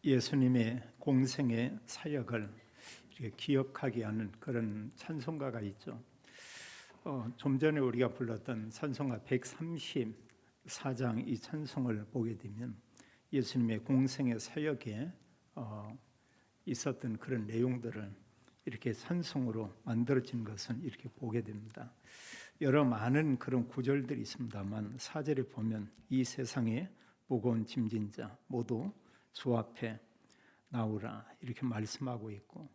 예수님의 공생의 사역을 이렇게 기억하게 하는 그런 찬송가가 있죠. 좀 전에 우리가 불렀던 찬송가 134장 이 찬송을 보게 되면 예수님의 공생의 사역에 있었던 그런 내용들을 이렇게 찬송으로 만들어진 것은 이렇게 보게 됩니다. 여러 많은 그런 구절들이 있습니다만 4절에 보면 이 세상에 무거운 짐진 자 모두 주 앞에 나오라 이렇게 말씀하고 있고,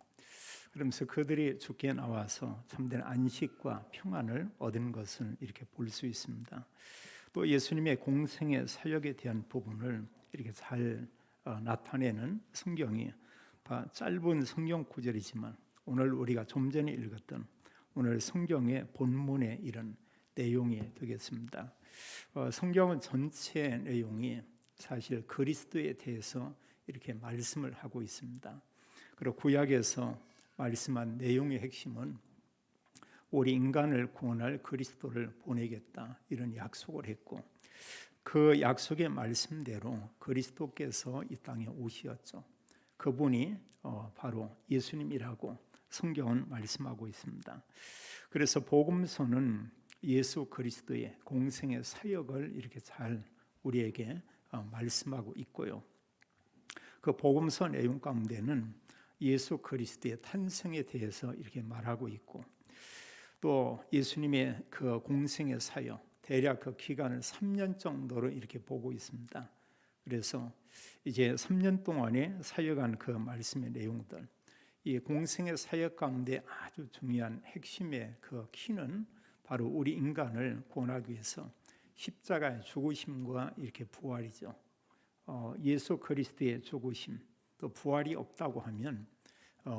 그러면서 그들이 주께 나와서 참된 안식과 평안을 얻은 것을 이렇게 볼 수 있습니다. 또 예수님의 공생의 사역에 대한 부분을 이렇게 잘 나타내는 성경이 짧은 성경 구절이지만 오늘 우리가 좀 전에 읽었던 오늘 성경의 본문의 이런 내용이 되겠습니다. 성경은 전체 내용이 사실 그리스도에 대해서 이렇게 말씀을 하고 있습니다. 그리고 구약에서 말씀한 내용의 핵심은 우리 인간을 구원할 그리스도를 보내겠다 이런 약속을 했고, 그 약속의 말씀대로 그리스도께서 이 땅에 오시었죠. 그분이 바로 예수님이라고 성경은 말씀하고 있습니다. 그래서 복음서는 예수 그리스도의 공생의 사역을 이렇게 잘 우리에게 말씀하고 있고요. 그 복음서 내용 가운데는 예수 그리스도의 탄생에 대해서 이렇게 말하고 있고, 또 예수님의 그 공생의 사역 대략 그 기간을 3년 정도로 이렇게 보고 있습니다. 그래서 이제 3년 동안에 사역한 그 말씀의 내용들, 이 공생의 사역 가운데 아주 중요한 핵심의 그 키는 바로 우리 인간을 구원하기 위해서 십자가의 죽으심과 이렇게 부활이죠. 예수 그리스도의 죽으심 또 부활이 없다고 하면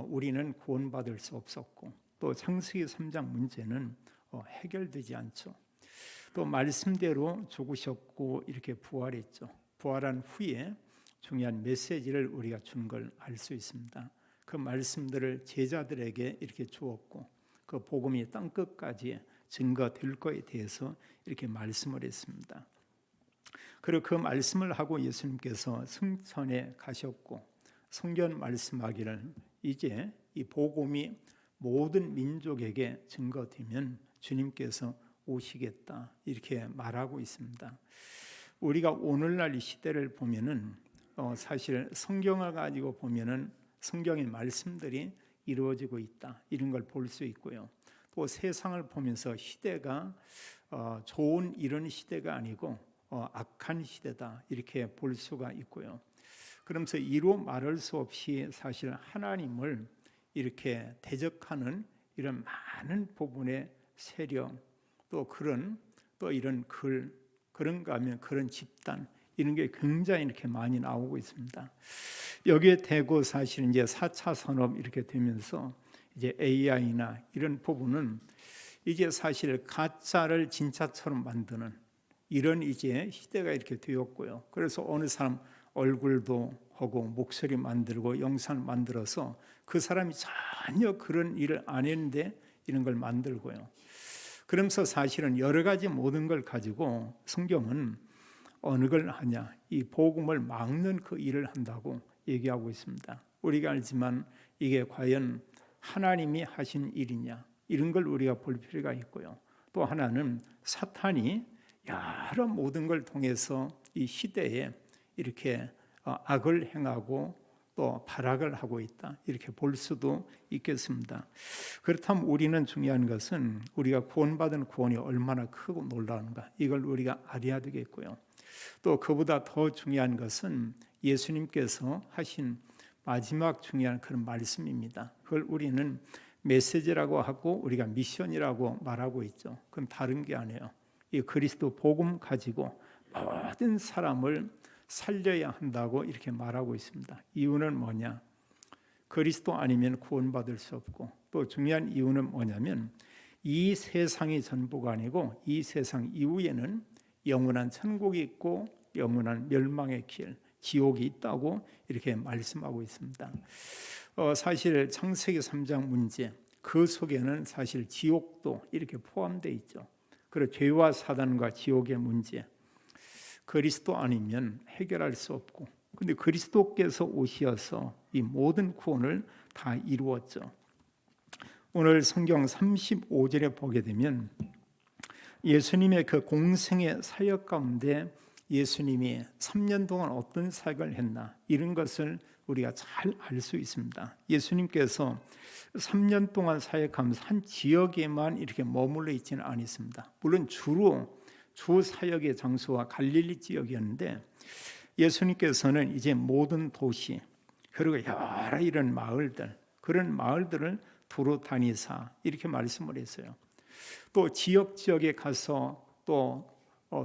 우리는 구원받을 수 없었고, 또 창세기 3장 문제는 해결되지 않죠. 또 말씀대로 죽으셨고 이렇게 부활했죠. 부활한 후에 중요한 메시지를 우리가 준 걸 알 수 있습니다. 그 말씀들을 제자들에게 이렇게 주었고, 그 복음이 땅끝까지 증거될 것에 대해서 이렇게 말씀을 했습니다. 그리고 그 말씀을 하고 예수님께서 승천에 가셨고, 성경 말씀하기를 이제 이 복음이 모든 민족에게 증거되면 주님께서 오시겠다 이렇게 말하고 있습니다. 우리가 오늘날 이 시대를 보면은 사실 성경을 가지고 보면은 성경의 말씀들이 이루어지고 있다 이런 걸 볼 수 있고요. 또 세상을 보면서 시대가 좋은 이런 시대가 아니고 악한 시대다 이렇게 볼 수가 있고요. 그러면서 이루 말할 수 없이 사실 하나님을 이렇게 대적하는 이런 많은 부분의 세력, 또 이런 그런가 하면 그런 집단 이런 게 굉장히 이렇게 많이 나오고 있습니다. 여기에 대고 사실 이제 4차 산업 이렇게 되면서 이제 AI나 이런 부분은 이제 사실 가짜를 진짜처럼 만드는 이런 이제 시대가 이렇게 되었고요. 그래서 어느 사람 얼굴도 하고 목소리 만들고 영상 만들어서 그 사람이 전혀 그런 일을 안 했는데 이런 걸 만들고요. 그러면서 사실은 여러 가지 모든 걸 가지고 성경은 어느 걸 하냐, 이 복음을 막는 그 일을 한다고 얘기하고 있습니다. 우리가 알지만 이게 과연 하나님이 하신 일이냐 이런 걸 우리가 볼 필요가 있고요. 또 하나는 사탄이 여러 모든 걸 통해서 이 시대에 이렇게 악을 행하고 또 발악을 하고 있다 이렇게 볼 수도 있겠습니다. 그렇다면 우리는 중요한 것은 우리가 구원받은 구원이 얼마나 크고 놀라운가 이걸 우리가 알아야 되겠고요. 또 그보다 더 중요한 것은 예수님께서 하신 마지막 중요한 그런 말씀입니다. 그걸 우리는 메시지라고 하고 우리가 미션이라고 말하고 있죠. 그건 다른 게 아니에요. 이 그리스도 복음 가지고 모든 사람을 살려야 한다고 이렇게 말하고 있습니다. 이유는 뭐냐? 그리스도 아니면 구원받을 수 없고, 또 중요한 이유는 뭐냐면 이 세상이 전부가 아니고 이 세상 이후에는 영원한 천국이 있고 영원한 멸망의 길, 지옥이 있다고 이렇게 말씀하고 있습니다. 사실 창세기 3장 문제 그 속에는 사실 지옥도 이렇게 포함되어 있죠. 그리고 죄와 사단과 지옥의 문제 그리스도 아니면 해결할 수 없고, 근데 그리스도께서 오셔서 이 모든 구원을 다 이루었죠. 오늘 성경 35절에 보게 되면 예수님의 그 공생의 사역 가운데 예수님이 3년 동안 어떤 사역을 했나 이런 것을 우리가 잘 알 수 있습니다. 예수님께서 3년 동안 사역하면서 한 지역에만 이렇게 머물러 있지는 않았습니다. 물론 주로 주 사역의 장소와 갈릴리 지역이었는데 예수님께서는 이제 모든 도시 그리고 여러 이런 마을들 그런 마을들을 두루 다니사 이렇게 말씀을 했어요. 또 지역에 가서 또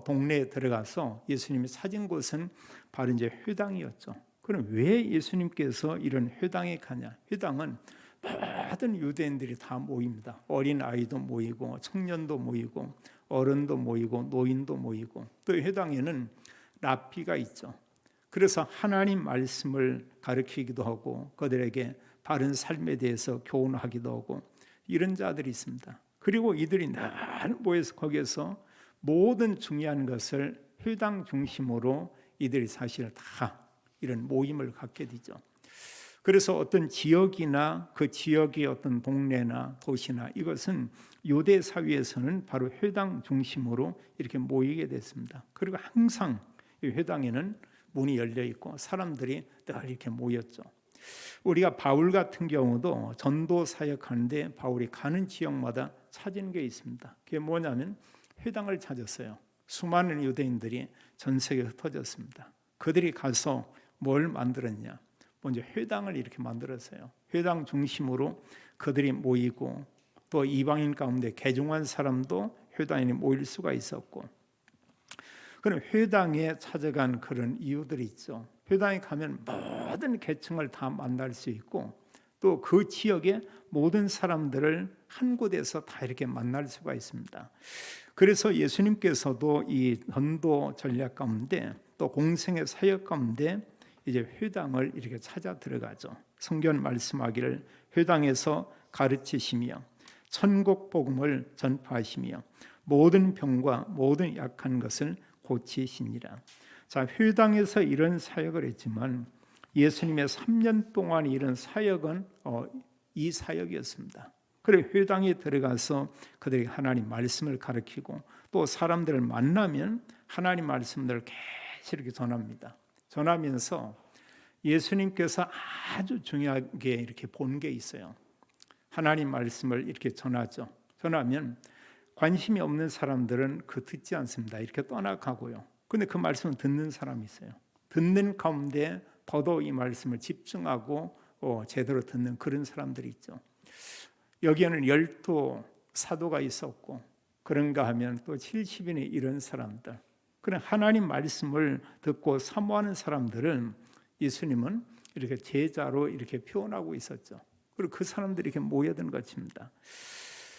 동네에 들어가서 예수님이 찾은 곳은 바로 이제 회당이었죠. 그럼 왜 예수님께서 이런 회당에 가냐? 회당은 모든 유대인들이 다 모입니다. 어린 아이도 모이고 청년도 모이고 어른도 모이고 노인도 모이고 또 회당에는 랍비가 있죠. 그래서 하나님 말씀을 가르치기도 하고 그들에게 바른 삶에 대해서 교훈하기도 하고 이런 자들이 있습니다. 그리고 이들이 늘 모여서 거기에서 모든 중요한 것을 회당 중심으로 이들이 사실 다 이런 모임을 갖게 되죠. 그래서 어떤 지역이나 그 지역의 어떤 동네나 도시나 이것은 유대 사회에서는 바로 회당 중심으로 이렇게 모이게 됐습니다. 그리고 항상 이 회당에는 문이 열려 있고 사람들이 늘 이렇게 모였죠. 우리가 바울 같은 경우도 전도 사역하는데 바울이 가는 지역마다 찾은 게 있습니다. 그게 뭐냐면 회당을 찾았어요. 수많은 유대인들이 전 세계에 흩어졌습니다. 그들이 가서 뭘 만들었냐? 먼저 회당을 이렇게 만들었어요. 회당 중심으로 그들이 모이고 또 이방인 가운데 개종한 사람도 회당에 모일 수가 있었고 그럼 회당에 찾아간 그런 이유들이 있죠. 회당에 가면 모든 계층을 다 만날 수 있고 또 그 지역의 모든 사람들을 한 곳에서 다 이렇게 만날 수가 있습니다. 그래서 예수님께서도 이 전도 전략 가운데 또 공생의 사역 가운데 이제 회당을 이렇게 찾아 들어가죠. 성경 말씀하기를 회당에서 가르치시며 천국 복음을 전파하시며 모든 병과 모든 약한 것을 고치시니라. 자, 회당에서 이런 사역을 했지만 예수님의 3년 동안 이런 사역은 이 사역이었습니다. 그래 회당에 들어가서 그들이 하나님 말씀을 가르치고 또 사람들을 만나면 하나님 말씀들을 계속 이렇게 전합니다. 전하면서 예수님께서 아주 중요하게 이렇게 본 게 있어요. 하나님 말씀을 이렇게 전하죠. 전하면 관심이 없는 사람들은 그 듣지 않습니다. 이렇게 떠나가고요. 근데 그 말씀을 듣는 사람이 있어요. 듣는 가운데 더더욱 이 말씀을 집중하고 제대로 듣는 그런 사람들이 있죠. 여기에는 12 사도가 있었고 그런가 하면 또 70인의 이런 사람들 그런 하나님 말씀을 듣고 사모하는 사람들은 예수님은 이렇게 제자로 이렇게 표현하고 있었죠. 그리고 그 사람들이 이렇게 모여든 것입니다.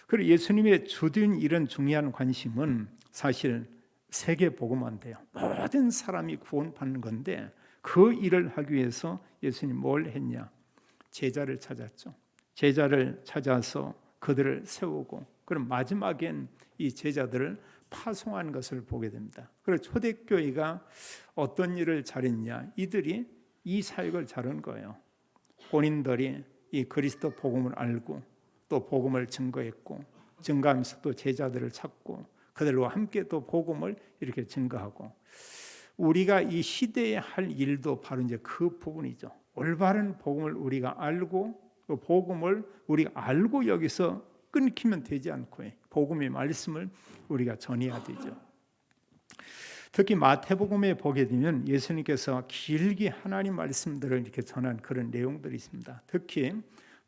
그리고 예수님의 주된 이런 중요한 관심은 사실 세계 복음화인데요. 모든 사람이 구원받는 건데 그 일을 하기 위해서 예수님 뭘 했냐? 제자를 찾았죠. 제자를 찾아서 그들을 세우고 그럼 마지막엔 이 제자들을 파송한 것을 보게 됩니다. 그리고 초대교회가 어떤 일을 잘했냐? 이들이 이 사역을 잘한 거예요. 본인들이 이 그리스도 복음을 알고 또 복음을 증거했고 증거하면서 또 제자들을 찾고 그들과 함께 또 복음을 이렇게 증거하고 우리가 이 시대에 할 일도 바로 이제 그 부분이죠. 올바른 복음을 우리가 알고 그 복음을 우리가 알고 여기서 끊기면 되지 않고 복음의 말씀을 우리가 전해야 되죠. 특히 마태복음에 보게 되면 예수님께서 길게 하나님 말씀들을 이렇게 전한 그런 내용들이 있습니다. 특히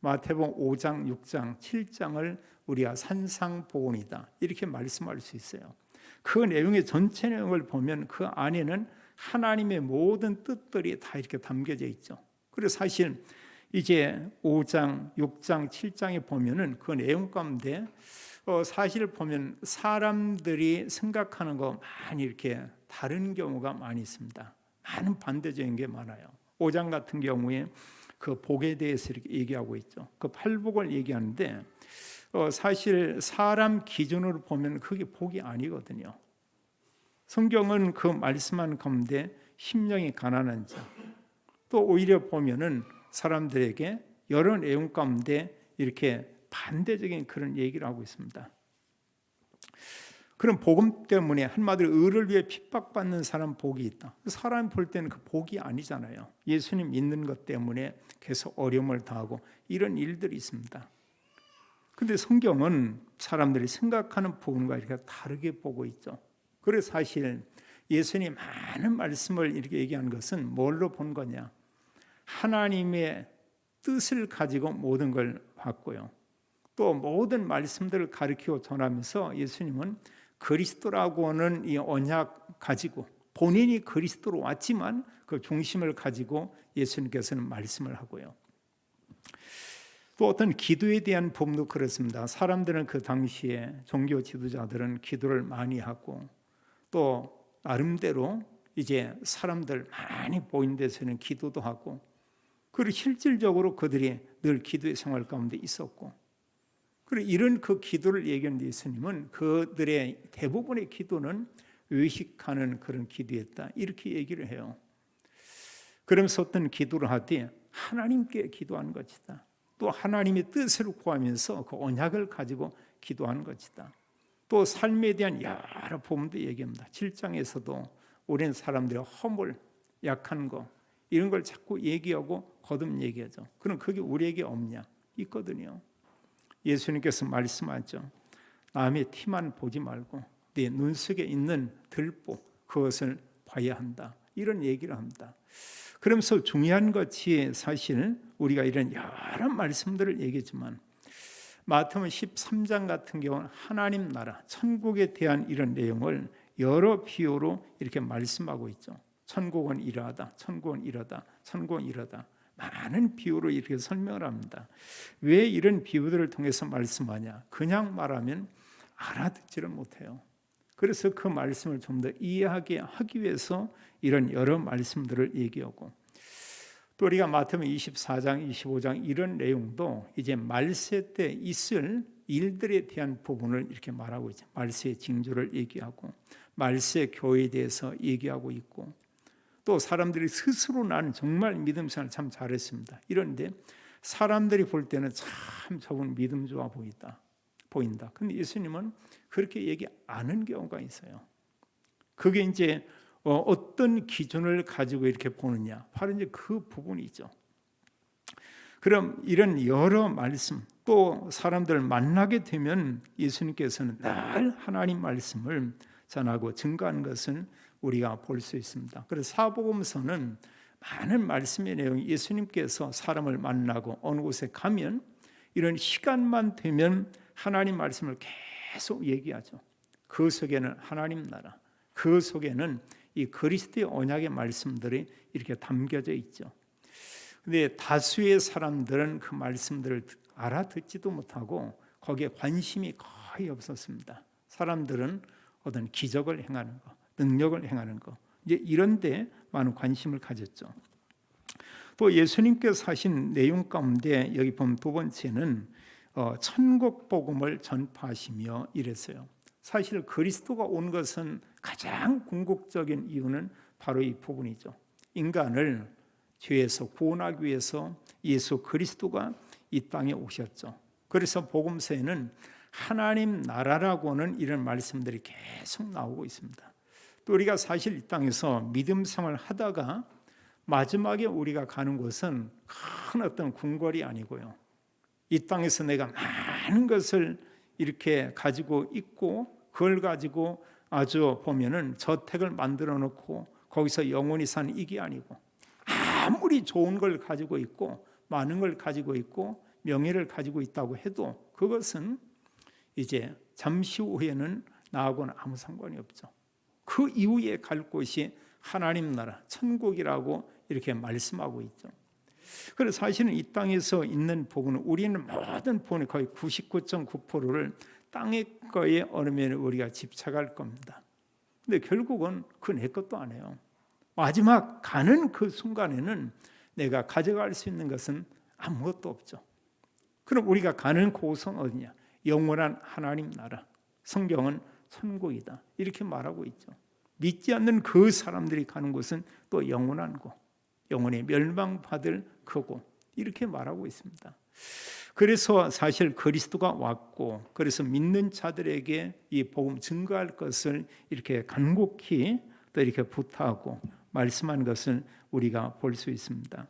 마태복음 5장, 6장, 7장을 우리가 산상보훈이다 이렇게 말씀할 수 있어요. 그 내용의 전체 내용을 보면 그 안에는 하나님의 모든 뜻들이 다 이렇게 담겨져 있죠. 그리고 사실 이제 5장, 6장, 7장에 보면은 그 내용 가운데 사실 보면 사람들이 생각하는 거 많이 이렇게 다른 경우가 많이 있습니다. 많은 반대적인 게 많아요. 5장 같은 경우에 그 복에 대해서 이렇게 얘기하고 있죠. 그 팔복을 얘기하는데 사실 사람 기준으로 보면 그게 복이 아니거든요. 성경은 그 말씀하는 가운데 심령이 가난한 자, 또 오히려 보면은 사람들에게 여러 내용 가운데 이렇게 반대적인 그런 얘기를 하고 있습니다. 그런 복음 때문에 한마디로 의를 위해 핍박받는 사람 복이 있다. 사람 볼 때는 그 복이 아니잖아요. 예수님 믿는 것 때문에 계속 어려움을 당하고 이런 일들이 있습니다. 근데 성경은 사람들이 생각하는 부분과 이렇게 다르게 보고 있죠. 그래서 사실 예수님이 많은 말씀을 이렇게 얘기한 것은 뭘로 본 거냐? 하나님의 뜻을 가지고 모든 걸 봤고요. 또 모든 말씀들을 가르치고 전하면서 예수님은 그리스도라고는 이 언약 가지고 본인이 그리스도로 왔지만 그 중심을 가지고 예수님께서는 말씀을 하고요. 또 어떤 기도에 대한 부분도 그렇습니다. 사람들은 그 당시에 종교 지도자들은 기도를 많이 하고 또 나름대로 이제 사람들 많이 보이는 데서는 기도도 하고 그리고 실질적으로 그들이 늘 기도의 생활 가운데 있었고 그리고 이런 그 기도를 얘기한 예수님은 그들의 대부분의 기도는 의식하는 그런 기도였다 이렇게 얘기를 해요. 그러면서 어떤 기도를 하되 하나님께 기도하는 것이다. 또 하나님의 뜻을 구하면서 그 언약을 가지고 기도하는 것이다. 또 삶에 대한 여러 부분도 얘기합니다. 7장에서도 우리는 사람들의 허물, 약한 거 이런 걸 자꾸 얘기하고 거듭 얘기하죠. 그럼 그게 우리에게 없냐? 있거든요. 예수님께서 말씀하죠. 남의 티만 보지 말고 네 눈 속에 있는 들보 그것을 봐야 한다. 이런 얘기를 합니다. 그러면서 중요한 것이 사실 우리가 이런 여러 말씀들을 얘기했지만 마태복음 13장 같은 경우는 하나님 나라, 천국에 대한 이런 내용을 여러 비유로 이렇게 말씀하고 있죠. 천국은 이러하다, 천국은 이러다, 천국은 이러다. 많은 비유로 이렇게 설명을 합니다. 왜 이런 비유들을 통해서 말씀하냐? 그냥 말하면 알아듣지를 못해요. 그래서 그 말씀을 좀 더 이해하게 하기 위해서 이런 여러 말씀들을 얘기하고 또 우리가 마태복음 24장, 25장 이런 내용도 이제 말세 때 있을 일들에 대한 부분을 이렇게 말하고 있죠. 말세의 징조를 얘기하고 말세 교회에 대해서 얘기하고 있고 또 사람들이 스스로 나는 정말 믿음 생활 참 잘했습니다. 이런데 사람들이 볼 때는 참 저분 믿음 좋아 보인다. 근데 예수님은 그렇게 얘기 안 하는 경우가 있어요. 그게 이제 어떤 기준을 가지고 이렇게 보느냐. 바로 이제 그 부분이죠. 그럼 이런 여러 말씀 또 사람들을 만나게 되면 예수님께서는 늘 하나님 말씀을 전하고 증거하는 것은 우리가 볼 수 있습니다. 그래서 사복음서는 많은 말씀의 내용이 예수님께서 사람을 만나고 어느 곳에 가면 이런 시간만 되면 하나님 말씀을 계속 얘기하죠. 그 속에는 하나님 나라, 그 속에는 이 그리스도의 언약의 말씀들이 이렇게 담겨져 있죠. 근데 다수의 사람들은 그 말씀들을 알아듣지도 못하고 거기에 관심이 거의 없었습니다. 사람들은 어떤 기적을 행하는 것, 능력을 행하는 것, 이제 이런 데 많은 관심을 가졌죠. 또 예수님께서 하신 내용 가운데 여기 보면 두 번째는 천국 복음을 전파하시며 이랬어요. 사실 그리스도가 온 것은 가장 궁극적인 이유는 바로 이 부분이죠. 인간을 죄에서 구원하기 위해서 예수 그리스도가 이 땅에 오셨죠. 그래서 복음서에는 하나님 나라라고는 이런 말씀들이 계속 나오고 있습니다. 또 우리가 사실 이 땅에서 믿음 생활을 하다가 마지막에 우리가 가는 곳은 큰 어떤 궁궐이 아니고요. 이 땅에서 내가 많은 것을 이렇게 가지고 있고 그걸 가지고 아주 보면은 저택을 만들어 놓고 거기서 영원히 사는 이게 아니고 아무리 좋은 걸 가지고 있고 많은 걸 가지고 있고 명예를 가지고 있다고 해도 그것은 이제 잠시 후에는 나하고는 아무 상관이 없죠. 그 이후에 갈 곳이 하나님 나라 천국이라고 이렇게 말씀하고 있죠. 그래서 사실은 이 땅에서 있는 복은 우리는 모든 복의 거의 99.9%를 땅의 거에 얻으면 우리가 집착할 겁니다. 근데 결국은 그 내 것도 아니에요. 마지막 가는 그 순간에는 내가 가져갈 수 있는 것은 아무것도 없죠. 그럼 우리가 가는 곳은 어디냐? 영원한 하나님 나라. 성경은 천국이다. 이렇게 말하고 있죠. 믿지 않는 그 사람들이 가는 곳은 또 영원한 곳. 영원히 멸망받을 거고 이렇게 말하고 있습니다. 그래서 사실 그리스도가 왔고 그래서 믿는 자들에게 이 복음 증거할 것을 이렇게 간곡히 또 이렇게 부탁하고 말씀한 것을 우리가 볼 수 있습니다.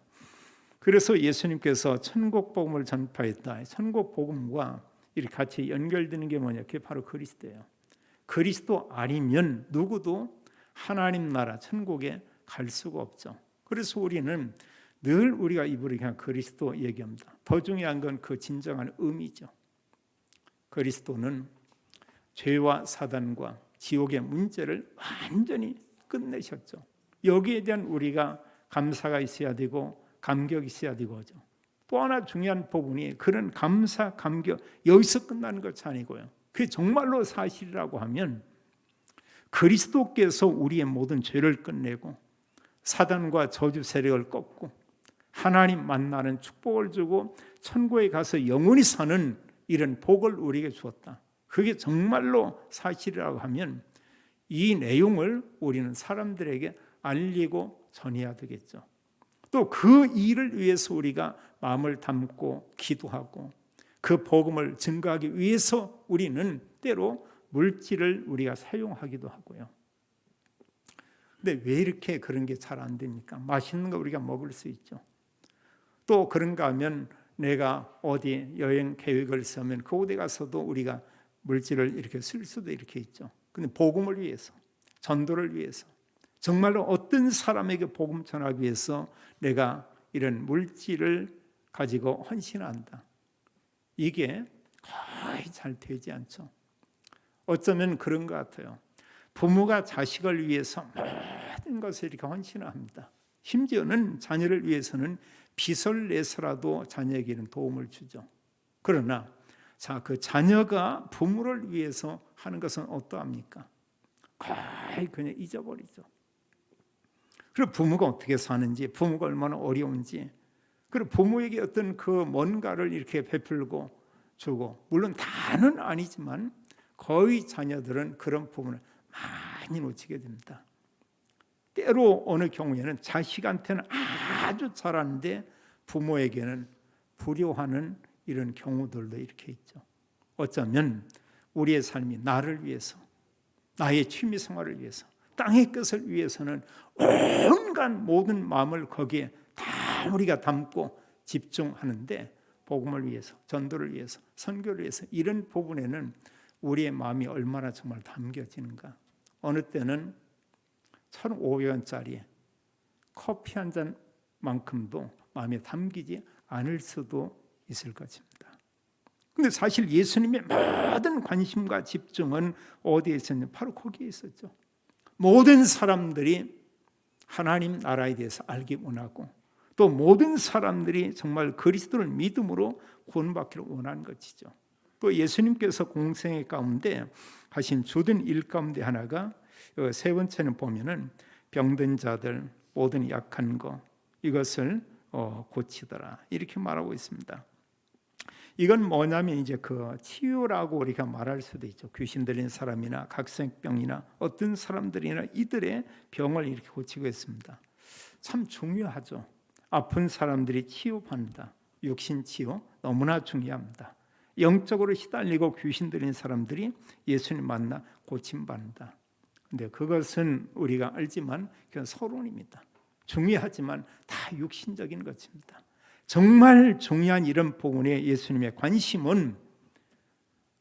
그래서 예수님께서 천국 복음을 전파했다. 천국 복음과 이렇게 같이 연결되는 게 뭐냐? 그게 바로 그리스도예요. 그리스도 아니면 누구도 하나님 나라 천국에 갈 수가 없죠. 그래서 우리는 늘 우리가 입으로 그냥 그리스도 얘기합니다. 더 중요한 건 그 진정한 의미죠. 그리스도는 죄와 사단과 지옥의 문제를 완전히 끝내셨죠. 여기에 대한 우리가 감사가 있어야 되고 감격이 있어야 되고죠. 또 하나 중요한 부분이 그런 감사, 감격 여기서 끝나는 것이 아니고요. 그게 정말로 사실이라고 하면 그리스도께서 우리의 모든 죄를 끝내고 사단과 저주 세력을 꺾고 하나님 만나는 축복을 주고 천국에 가서 영원히 사는 이런 복을 우리에게 주었다. 그게 정말로 사실이라고 하면 이 내용을 우리는 사람들에게 알리고 전해야 되겠죠. 또 그 일을 위해서 우리가 마음을 담고 기도하고 그 복음을 증거하기 위해서 우리는 때로 물질을 우리가 사용하기도 하고요. 근데 왜 이렇게 그런 게 잘 안 됩니까? 맛있는 거 우리가 먹을 수 있죠. 또 그런가 하면 내가 어디 여행 계획을 쓰면 그곳에 가서도 우리가 물질을 이렇게 쓸 수도 이렇게 있죠. 근데 복음을 위해서, 전도를 위해서, 정말로 어떤 사람에게 복음 전하기 위해서 내가 이런 물질을 가지고 헌신한다. 이게 거의 잘 되지 않죠. 어쩌면 그런 것 같아요. 부모가 자식을 위해서 모든 것을 이렇게 헌신을 합니다. 심지어는 자녀를 위해서는 빚을 내서라도 자녀에게는 도움을 주죠. 그러나 그 자녀가 부모를 위해서 하는 것은 어떠합니까? 거의 그냥 잊어버리죠. 그리고 부모가 어떻게 사는지, 부모가 얼마나 어려운지, 그리고 부모에게 어떤 그 뭔가를 이렇게 베풀고 주고, 물론 다는 아니지만 거의 자녀들은 그런 부분을 많이 놓치게 됩니다. 때로 어느 경우에는 자식한테는 아주 잘하는데 부모에게는 불효하는 이런 경우들도 이렇게 있죠. 어쩌면 우리의 삶이 나를 위해서, 나의 취미 생활을 위해서, 땅의 것을 위해서는 온갖 모든 마음을 거기에 다 우리가 담고 집중하는데 복음을 위해서, 전도를 위해서, 선교를 위해서 이런 부분에는 우리의 마음이 얼마나 정말 담겨지는가. 어느 때는 1,500원짜리 커피 한 잔만큼도 마음에 담기지 않을 수도 있을 것입니다. 그런데 사실 예수님의 모든 관심과 집중은 어디에 있었냐? 바로 거기에 있었죠. 모든 사람들이 하나님 나라에 대해서 알기 원하고 또 모든 사람들이 정말 그리스도를 믿음으로 구원받기를 원하는 것이죠. 또 예수님께서 공생의 가운데 하신 주된 일 가운데 하나가 세 번째는 보면은 병든 자들, 모든 약한 거 이것을 고치더라 이렇게 말하고 있습니다. 이건 뭐냐면 이제 그 치유라고 우리가 말할 수도 있죠. 귀신 들린 사람이나 각성병이나 어떤 사람들이나 이들의 병을 이렇게 고치고 있습니다. 참 중요하죠. 아픈 사람들이 치유받는다. 육신 치유 너무나 중요합니다. 영적으로 시달리고 귀신 들린 사람들이 예수님 만나 고침받는다. 근데 그것은 우리가 알지만 그건 서론입니다. 중요하지만 다 육신적인 것입니다. 정말 중요한 이런 부분에 예수님의 관심은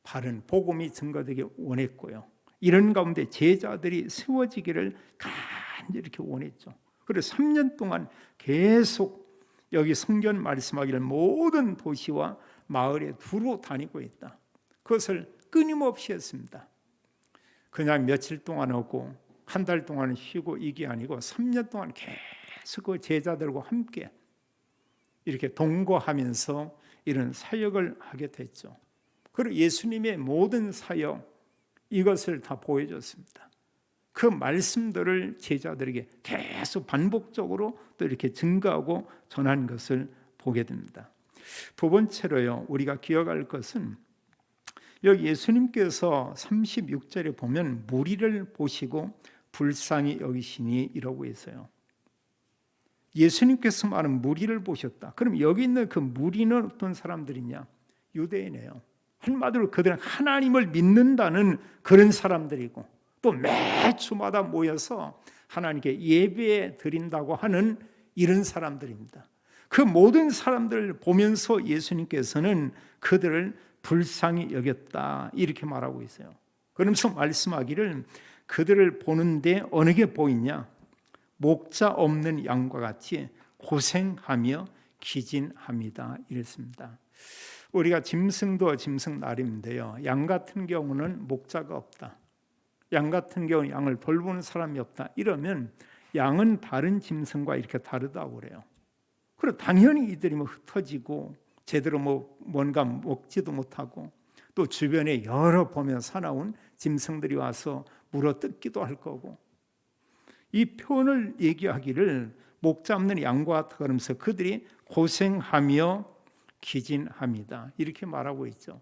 바른 복음이 증거되기 원했고요. 이런 가운데 제자들이 세워지기를 간절히 이렇게 원했죠. 그래서 3년 동안 계속 여기 성경 말씀하기를 모든 도시와 마을에 두루 다니고 있다. 그것을 끊임없이 했습니다. 그냥 며칠 동안 오고 한 달 동안 쉬고 이게 아니고 3년 동안 계속 그 제자들과 함께 이렇게 동거하면서 이런 사역을 하게 됐죠. 그리고 예수님의 모든 사역 이것을 다 보여줬습니다. 그 말씀들을 제자들에게 계속 반복적으로 또 이렇게 증거하고 전한 것을 보게 됩니다. 두 번째로요, 우리가 기억할 것은 여기 예수님께서 36절에 보면 무리를 보시고 불쌍히 여기시니 이러고 있어요. 예수님께서 말하는 무리를 보셨다. 그럼 여기 있는 그 무리는 어떤 사람들이냐? 유대인이에요. 한마디로 그들은 하나님을 믿는다는 그런 사람들이고, 또 매 주마다 모여서 하나님께 예배 드린다고 하는 이런 사람들입니다. 그 모든 사람들을 보면서 예수님께서는 그들을 불쌍히 여겼다 이렇게 말하고 있어요. 그러면서 말씀하기를 그들을 보는데 어느 게 보이냐? 목자 없는 양과 같이 고생하며 기진합니다 이랬습니다. 우리가 짐승도 짐승 나름인데요, 양 같은 경우는 목자가 없다, 양 같은 경우는 양을 돌보는 사람이 없다 이러면 양은 다른 짐승과 이렇게 다르다고 그래요. 그리고 당연히 이들이 흩어지고 제대로 뭔가 먹지도 못하고, 또 주변에 여러 보면 사나운 짐승들이 와서 물어 뜯기도 할 거고, 이 표현을 얘기하기를 목자 없는 양과 같아 그러면서 그들이 고생하며 기진합니다 이렇게 말하고 있죠.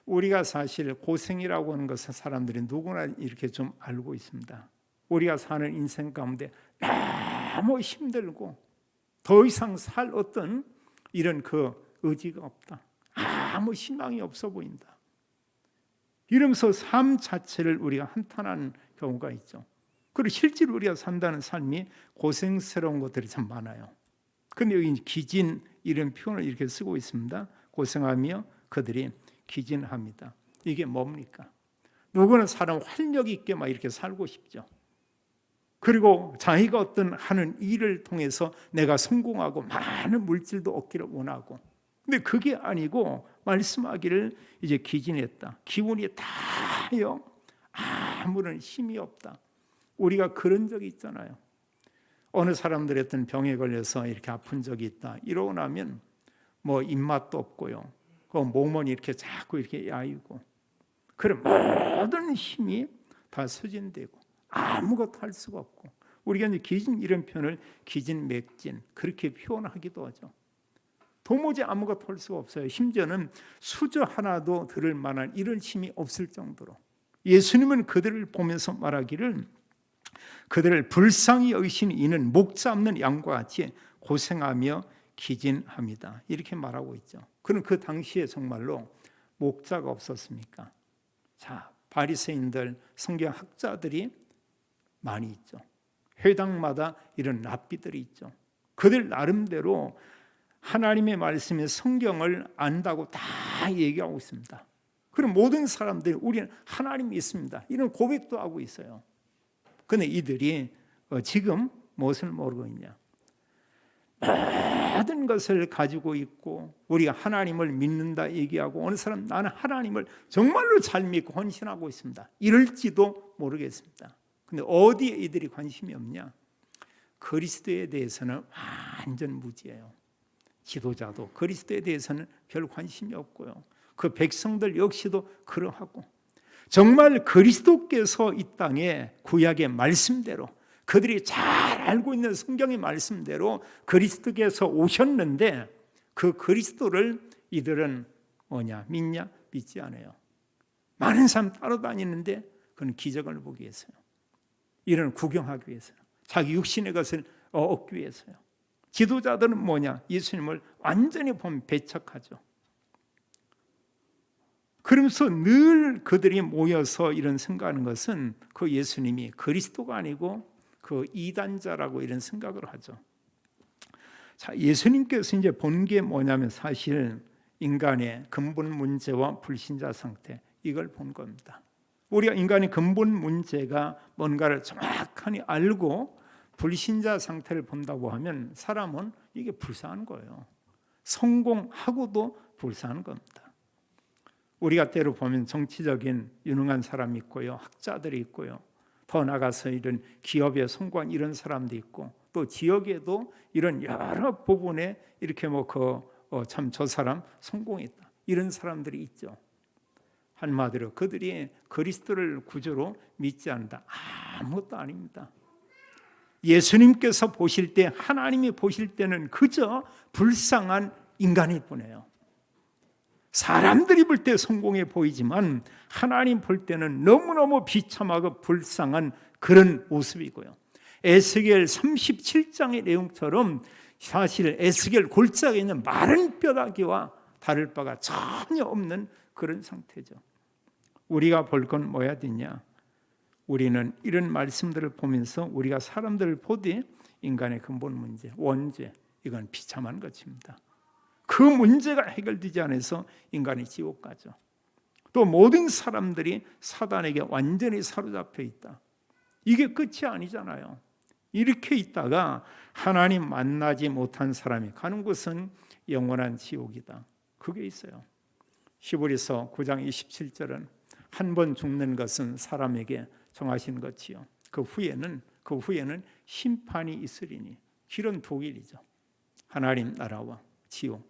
우리가 사실 고생이라고 하는 것을 사람들이 누구나 이렇게 좀 알고 있습니다. 우리가 사는 인생 가운데 너무 힘들고 더 이상 살 어떤 이런 그 의지가 없다, 아무 희망이 없어 보인다, 이러면서 삶 자체를 우리가 한탄하는 경우가 있죠. 그리고 실제로 우리가 산다는 삶이 고생스러운 것들이 참 많아요. 그런데 여기 기진 이런 표현을 이렇게 쓰고 있습니다. 고생하며 그들이 기진합니다. 이게 뭡니까? 누구는 사람 활력 있게 막 이렇게 살고 싶죠. 그리고 자기가 어떤 하는 일을 통해서 내가 성공하고 많은 물질도 얻기를 원하고, 근데 그게 아니고 말씀하기를 이제 기진했다, 기운이 다요, 아무런 힘이 없다. 우리가 그런 적이 있잖아요. 어느 사람들이 어떤 병에 걸려서 이렇게 아픈 적이 있다 이러고 나면 입맛도 없고요, 그 몸은 이렇게 자꾸 이렇게 야이고, 그런 모든 힘이 다 소진되고 아무것도 할 수가 없고, 우리가 이제 기진 이런 표현을 기진맥진 그렇게 표현하기도 하죠. 도무지 아무것도 할 수가 없어요. 심지어는 수저 하나도 들을 만한 이런 힘이 없을 정도로. 예수님은 그들을 보면서 말하기를 그들을 불쌍히 여기신 이는 목자 없는 양과 같이 고생하며 기진합니다 이렇게 말하고 있죠. 그럼 그 당시에 정말로 목자가 없었습니까? 자, 바리새인들, 성경학자들이 많이 있죠. 회당마다 이런 랍비들이 있죠. 그들 나름대로 하나님의 말씀의 성경을 안다고 다 얘기하고 있습니다. 그럼 모든 사람들이 우리는 하나님이 있습니다 이런 고백도 하고 있어요. 그런데 이들이 지금 무엇을 모르고 있냐? 모든 것을 가지고 있고 우리가 하나님을 믿는다 얘기하고, 어느 사람 나는 하나님을 정말로 잘 믿고 헌신하고 있습니다 이럴지도 모르겠습니다. 그런데 어디에 이들이 관심이 없냐? 그리스도에 대해서는 완전 무지예요. 지도자도 그리스도에 대해서는 별 관심이 없고요, 그 백성들 역시도 그러하고, 정말 그리스도께서 이 땅에 구약의 말씀대로 그들이 잘 알고 있는 성경의 말씀대로 그리스도께서 오셨는데 그 그리스도를 이들은 믿냐? 믿지 않아요. 많은 사람 따라다니는데 그건 기적을 보기 위해서요, 이런 구경하기 위해서요, 자기 육신의 것을 얻기 위해서요. 지도자들은 예수님을 완전히 보면 배척하죠. 그러면서 늘 그들이 모여서 이런 생각하는 것은 그 예수님이 그리스도가 아니고 그 이단자라고 이런 생각을 하죠. 자, 예수님께서 이제 본 게 뭐냐면 사실 인간의 근본 문제와 불신자 상태, 이걸 본 겁니다. 우리가 인간의 근본 문제가 뭔가를 정확하게 알고 불신자 상태를 본다고 하면 사람은 이게 불쌍한 거예요. 성공하고도 불쌍한 겁니다. 우리가 때로 보면 정치적인 유능한 사람이 있고요, 학자들이 있고요, 더 나가서 이런 기업에 성공한 이런 사람도 있고, 또 지역에도 이런 여러 부분에 이렇게 참 저 사람 성공했다 이런 사람들이 있죠. 한마디로 그들이 그리스도를 구주로 믿지 않는다, 아무것도 아닙니다. 예수님께서 보실 때, 하나님이 보실 때는 그저 불쌍한 인간일 뿐이에요. 사람들이 볼 때 성공해 보이지만 하나님 볼 때는 너무너무 비참하고 불쌍한 그런 모습이고요, 에스겔 37장의 내용처럼 사실 에스겔 골짜기에 있는 마른 뼈다귀와 다를 바가 전혀 없는 그런 상태죠. 우리가 볼 건 뭐야 되냐? 우리는 이런 말씀들을 보면서 우리가 사람들을 보되 인간의 근본 문제, 원죄, 이건 비참한 것입니다. 그 문제가 해결되지 않아서 인간이 지옥 가죠. 또 모든 사람들이 사단에게 완전히 사로잡혀 있다. 이게 끝이 아니잖아요. 이렇게 있다가 하나님 만나지 못한 사람이 가는 곳은 영원한 지옥이다. 그게 있어요. 히브리서 9장 27절은 한 번 죽는 것은 사람에게 정하신 것이요. 그 후에는 심판이 있으리니 길은 두 길이죠. 하나님 나라와 지옥.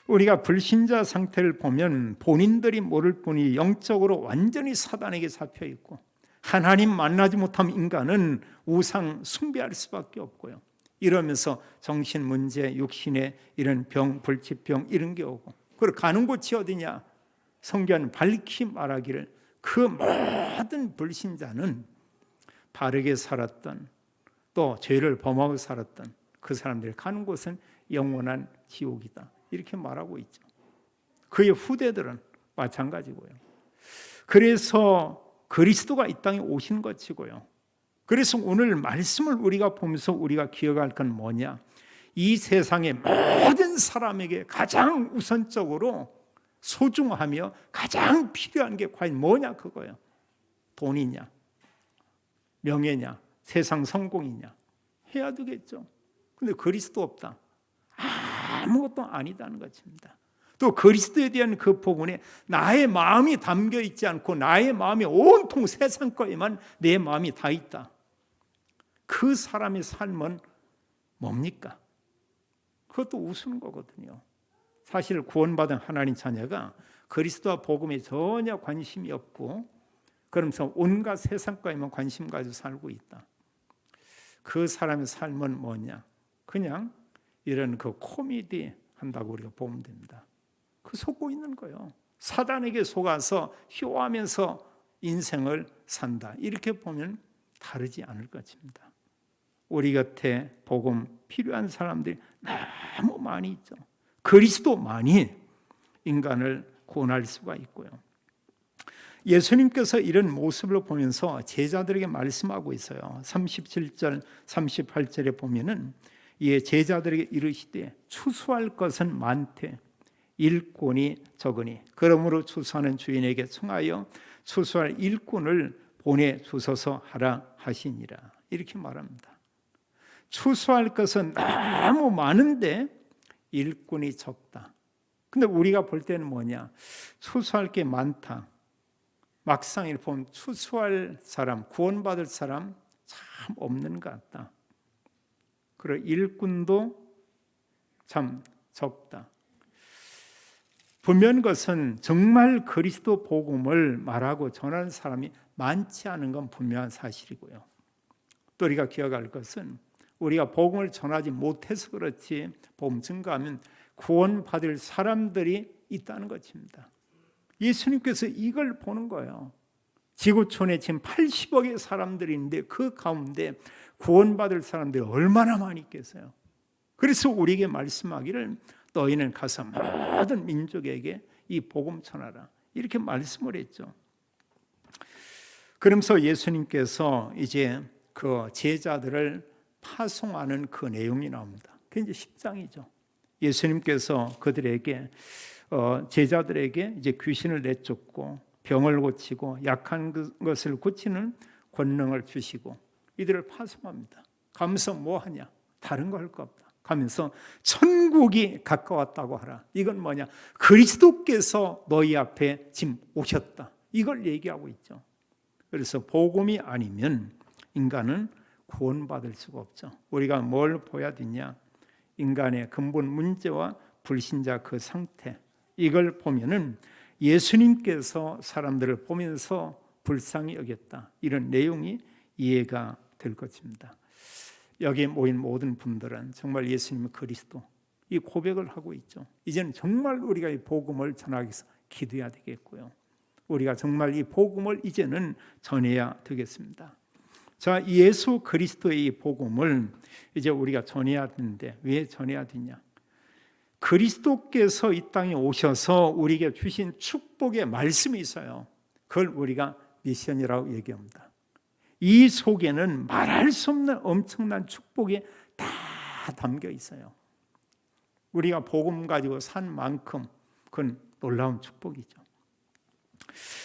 우리가 불신자 상태를 보면 본인들이 모를 뿐이 영적으로 완전히 사단에게 잡혀 있고 하나님 만나지 못하면 인간은 우상 숭배할 수밖에 없고요. 이러면서 정신 문제, 육신의 이런 병, 불치병 이런 게 오고 그리고 가는 곳이 어디냐? 성경은 밝히 말하기를 그 모든 불신자는 바르게 살았던 또 죄를 범하고 살았던 그 사람들이 가는 곳은 영원한 지옥이다. 이렇게 말하고 있죠. 그의 후대들은 마찬가지고요. 그래서 그리스도가 이 땅에 오신 것이고요. 그래서 오늘 말씀을 우리가 보면서 우리가 기억할 건 뭐냐? 이 세상의 모든 사람에게 가장 우선적으로 소중하며 가장 필요한 게 과연 뭐냐 그거예요. 돈이냐, 명예냐, 세상 성공이냐 해야 되겠죠. 근데 그리스도 없다. 아무것도 아니다는 것입니다. 또 그리스도에 대한 그 부분에 나의 마음이 담겨 있지 않고 나의 마음이 온통 세상 거에만 내 마음이 다 있다. 그 사람의 삶은 뭡니까? 그것도 우스운 거거든요. 사실 구원받은 하나님 자녀가 그리스도와 복음에 전혀 관심이 없고 그러면서 온갖 세상 거에만 관심 가지고 살고 있다. 그 사람의 삶은 뭐냐? 그냥 이런 그 코미디 한다고 우리가 보면 됩니다. 그 속고 있는 거예요. 사단에게 속아서 효하면서 인생을 산다. 이렇게 보면 다르지 않을 것입니다. 우리 곁에 복음 필요한 사람들이 너무 많이 있죠. 그리스도만이 인간을 구원할 수가 있고요. 예수님께서 이런 모습을 보면서 제자들에게 말씀하고 있어요. 37절, 38절에 보면은 이 제자들에게 이르시되 추수할 것은 많되 일꾼이 적으니 그러므로 추수하는 주인에게 청하여 추수할 일꾼을 보내주소서 하라 하시니라. 이렇게 말합니다. 추수할 것은 너무 많은데 일꾼이 적다. 근데 우리가 볼 때는 뭐냐? 추수할 게 많다. 막상 이렇게 보면 추수할 사람, 구원받을 사람 참 없는 것 같다. 그리고 일꾼도 참 적다. 분명한 것은 정말 그리스도 복음을 말하고 전하는 사람이 많지 않은 건 분명한 사실이고요. 또 우리가 기억할 것은 우리가 복음을 전하지 못해서 그렇지 복음 증거하면 구원받을 사람들이 있다는 것입니다. 예수님께서 이걸 보는 거예요. 지구촌에 지금 80억의 사람들이 있는데 그 가운데 구원받을 사람들이 얼마나 많이 있겠어요. 그래서 우리에게 말씀하기를 너희는 가서 모든 민족에게 이 복음 전하라. 이렇게 말씀을 했죠. 그러면서 예수님께서 이제 그 제자들을 파송하는 그 내용이 나옵니다. 그게 이제 10장이죠. 예수님께서 그들에게 제자들에게 이제 귀신을 내쫓고 병을 고치고 약한 것을 고치는 권능을 주시고 이들을 파송합니다. 가면서 뭐 하냐? 다른 거 할 거 없다. 가면서 천국이 가까웠다고 하라. 이건 뭐냐? 그리스도께서 너희 앞에 지금 오셨다. 이걸 얘기하고 있죠. 그래서 복음이 아니면 인간은 구원받을 수가 없죠. 우리가 뭘 보여야 되냐? 인간의 근본 문제와 불신자 그 상태. 이걸 보면은 예수님께서 사람들을 보면서 불쌍히 여겼다. 이런 내용이 이해가 될 것입니다. 여기 모인 모든 분들은 정말 예수님은 그리스도 이 고백을 하고 있죠. 이제는 정말 우리가 이 복음을 전하기 위해서 기도해야 되겠고요. 우리가 정말 이 복음을 이제는 전해야 되겠습니다. 자, 예수 그리스도의 이 복음을 이제 우리가 전해야 되는데 왜 전해야 되냐? 그리스도께서 이 땅에 오셔서 우리에게 주신 축복의 말씀이 있어요. 그걸 우리가 미션이라고 얘기합니다. 이 속에는 말할 수 없는 엄청난 축복이 다 담겨 있어요. 우리가 복음 가지고 산 만큼 그건 놀라운 축복이죠.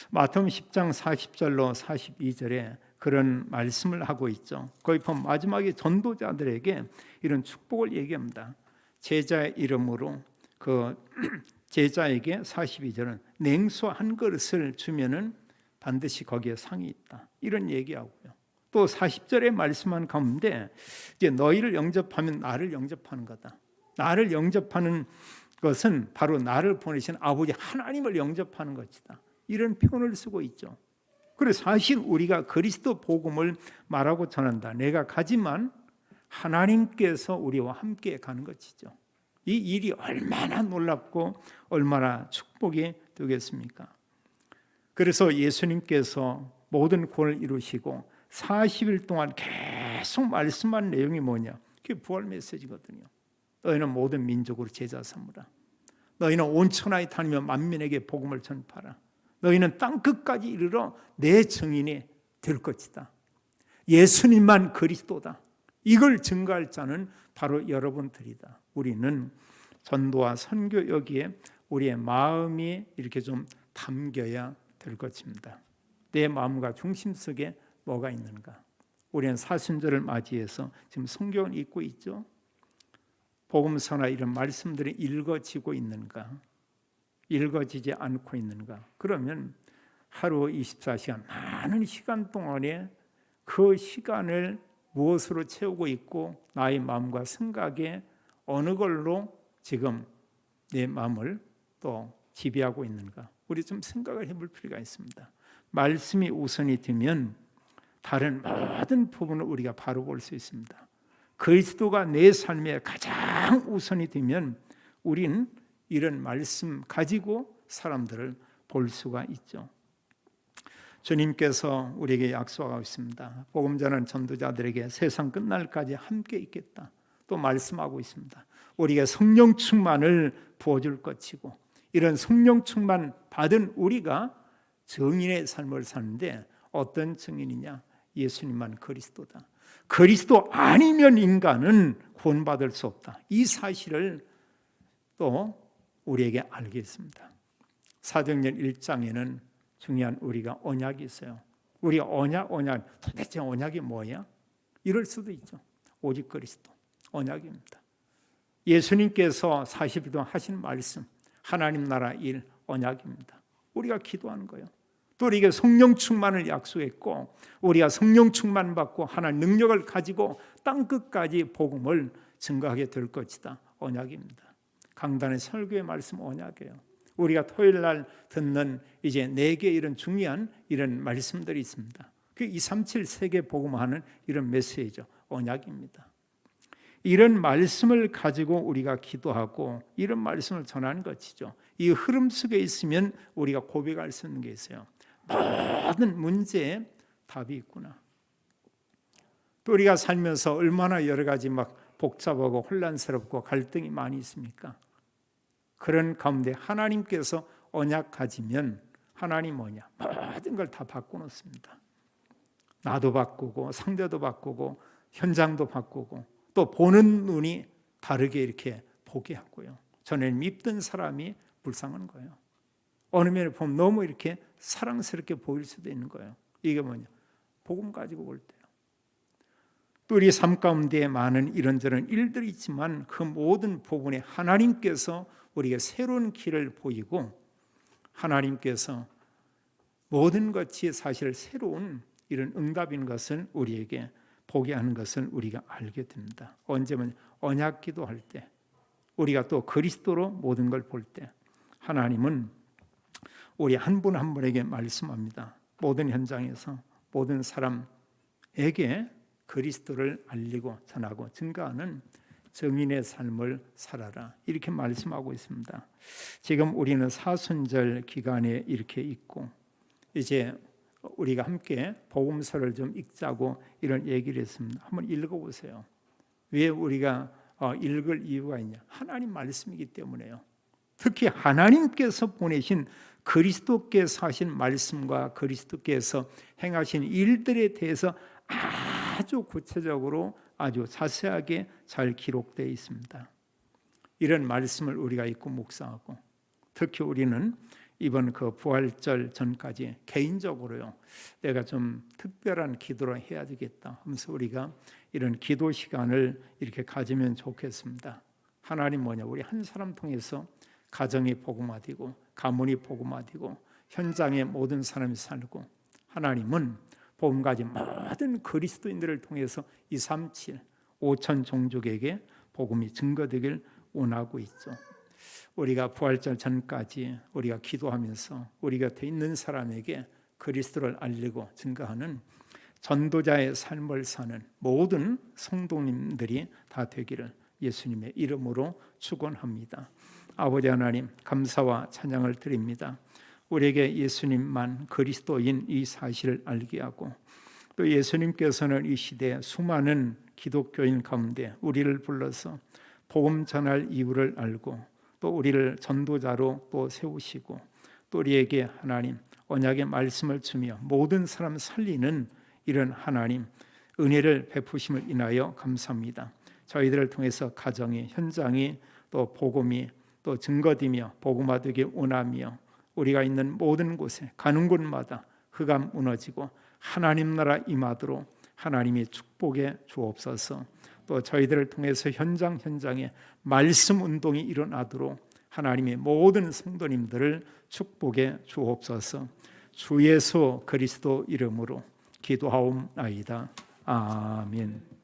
마태복음 10장 40절로 42절에 그런 말씀을 하고 있죠. 거기 보면 마지막에 전도자들에게 이런 축복을 얘기합니다. 제자의 이름으로 그 제자에게 42절은 냉수 한 그릇을 주면은 반드시 거기에 상이 있다. 이런 얘기하고요. 또 40절에 말씀한 가운데 이제 너희를 영접하면 나를 영접하는 거다. 나를 영접하는 것은 바로 나를 보내신 아버지 하나님을 영접하는 것이다. 이런 표현을 쓰고 있죠. 그래서 사실 우리가 그리스도 복음을 말하고 전한다. 내가 가지만 하나님께서 우리와 함께 가는 것이죠. 이 일이 얼마나 놀랍고 얼마나 축복이 되겠습니까? 그래서 예수님께서 모든 구원을 이루시고 40일 동안 계속 말씀한 내용이 뭐냐? 그게 부활 메시지거든요. 너희는 모든 민족으로 제자 삼으라. 너희는 온 천하에 다니며 만민에게 복음을 전파하라. 너희는 땅 끝까지 이르러 내 증인이 될 것이다. 예수님만 그리스도다. 이걸 증거할 자는 바로 여러분들이다. 우리는 전도와 선교 여기에 우리의 마음이 이렇게 좀 담겨야 될 것입니다. 내 마음과 중심 속에 뭐가 있는가? 우리는 사순절을 맞이해서 지금 성경을 읽고 있죠. 복음서나 이런 말씀들이 읽어지고 있는가? 읽어지지 않고 있는가? 그러면 하루 24시간 많은 시간 동안에 그 시간을 무엇으로 채우고 있고 나의 마음과 생각에 어느 걸로 지금 내 마음을 또 지배하고 있는가? 우리 좀 생각을 해볼 필요가 있습니다. 말씀이 우선이 되면 다른 모든 부분을 우리가 바로 볼 수 있습니다. 그리스도가 내 삶에 가장 우선이 되면 우리는 이런 말씀 가지고 사람들을 볼 수가 있죠. 주님께서 우리에게 약속하고 있습니다. 복음 전하는 전도자들에게 세상 끝날까지 함께 있겠다. 또 말씀하고 있습니다. 우리가 성령 충만을 부어줄 것이고 이런 성령 충만 받은 우리가 증인의 삶을 사는데 어떤 증인이냐? 예수님만 그리스도다. 그리스도 아니면 인간은 구원받을 수 없다. 이 사실을 또 우리에게 알게 했습니다. 사도행전 1장에는 중요한 우리가 언약이 있어요. 우리 언약 도대체 언약이 뭐야? 이럴 수도 있죠. 오직 그리스도 언약입니다. 예수님께서 40일 동안 하신 말씀 하나님 나라 일 언약입니다. 우리가 기도하는 거예요. 또 우리에게 성령 충만을 약속했고 우리가 성령 충만 받고 하나님 능력을 가지고 땅끝까지 복음을 증거하게 될 것이다. 언약입니다. 강단의 설교의 말씀 언약이에요. 우리가 토요일 날 듣는 이제 4개 이런 중요한 이런 말씀들이 있습니다. 그 237 세계 복음하는 이런 메시지죠. 언약입니다. 이런 말씀을 가지고 우리가 기도하고 이런 말씀을 전하는 것이죠. 이 흐름 속에 있으면 우리가 고백할 수 있는 게 있어요. 모든 문제에 답이 있구나. 또 우리가 살면서 얼마나 여러 가지 막 복잡하고 혼란스럽고 갈등이 많이 있습니까? 그런 가운데 하나님께서 언약 가지면 하나님 뭐냐? 모든 걸 다 바꿔놓습니다. 나도 바꾸고 상대도 바꾸고 현장도 바꾸고 또 보는 눈이 다르게 이렇게 보게 하고요. 전에 밉던 사람이 불쌍한 거예요. 어느 면에 보면 너무 이렇게 사랑스럽게 보일 수도 있는 거예요. 이게 뭐냐? 복음 가지고 볼 때요. 또 우리 삶 가운데 많은 이런저런 일들이 있지만 그 모든 부분에 하나님께서 우리에게 새로운 길을 보이고 하나님께서 모든 것이 사실 새로운 이런 응답인 것을 우리에게 보게 하는 것을 우리가 알게 됩니다. 언제면 언약 기도할 때 우리가 또 그리스도로 모든 걸 볼 때 하나님은 우리 한 분 한 분에게 말씀합니다. 모든 현장에서 모든 사람에게 그리스도를 알리고 전하고 증거하는 증인의 삶을 살아라 이렇게 말씀하고 있습니다. 지금 우리는 사순절 기간에 이렇게 있고 이제 우리가 함께 복음서를 좀 읽자고 이런 얘기를 했습니다. 한번 읽어보세요. 왜 우리가 읽을 이유가 있냐? 하나님 말씀이기 때문에요. 특히 하나님께서 보내신 그리스도께서 하신 말씀과 그리스도께서 행하신 일들에 대해서 아주 구체적으로 아주 자세하게 잘 기록되어 있습니다. 이런 말씀을 우리가 읽고 묵상하고, 특히 우리는 이번 그 부활절 전까지 개인적으로요, 내가 좀 특별한 기도를 해야 되겠다 하면서 우리가 이런 기도 시간을 이렇게 가지면 좋겠습니다. 하나님 뭐냐? 우리 한 사람 통해서 가정이 복음화되고 가문이 복음화되고 현장에 모든 사람이 살고, 하나님은 복음 가진 모든 그리스도인들을 통해서 237, 5천 종족에게 복음이 증거되길 원하고 있죠. 우리가 부활절 전까지 우리가 기도하면서 우리 곁에 있는 사람에게 그리스도를 알리고 증거하는 전도자의 삶을 사는 모든 성도님들이 다 되기를 예수님의 이름으로 축원합니다. 아버지 하나님, 감사와 찬양을 드립니다. 우리에게 예수님만 그리스도인 이 사실을 알게 하고, 또 예수님께서는 이 시대에 수많은 기독교인 가운데 우리를 불러서 복음 전할 이유를 알고, 또 우리를 전도자로 또 세우시고, 또 우리에게 하나님 언약의 말씀을 주며 모든 사람 살리는 이런 하나님 은혜를 베푸심을 인하여 감사합니다. 저희들을 통해서 가정이, 현장이, 또 복음이 또 증거되며 복음화되게 원하며, 우리가 있는 모든 곳에 가는 곳마다 흑암 무너지고 하나님 나라 임하도록 하나님이 축복해 주옵소서. 또 저희들을 통해서 현장에 말씀 운동이 일어나도록 하나님의 모든 성도님들을 축복해 주옵소서. 주 예수 그리스도 이름으로 기도하옵나이다. 아멘.